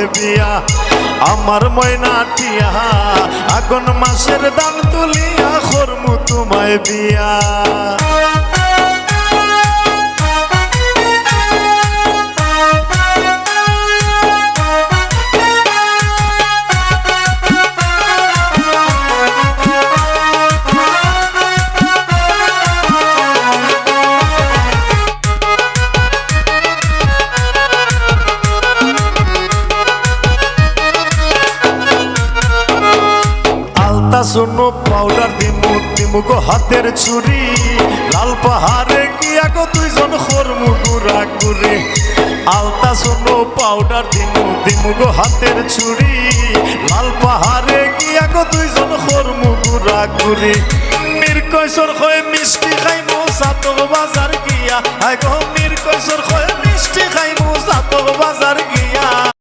তোমায় বিয়া আমার ময়না টিয়া আগুন মাসের দান তুলিয়া করমু তোমায় বিয়া শোনো পাউডার দিমু গো হাতের ছুরি লাল পাহাড়ে গিয়া গো দুইজন খরমু গুড়া গুড়ি আলতা শোনো পাউডার দিমু গো হাতের ছুরি লাল পাহাড়ে গিয়া গো দুইজন খরমু গুড়া গুড়ি মীর কৈশোর খয়ে মিষ্টি খাইমু সাতক বাজার গিয়া আই গো মীর কৈশোর খয়ে মিষ্টি খাইমু সাতক বাজার গিয়া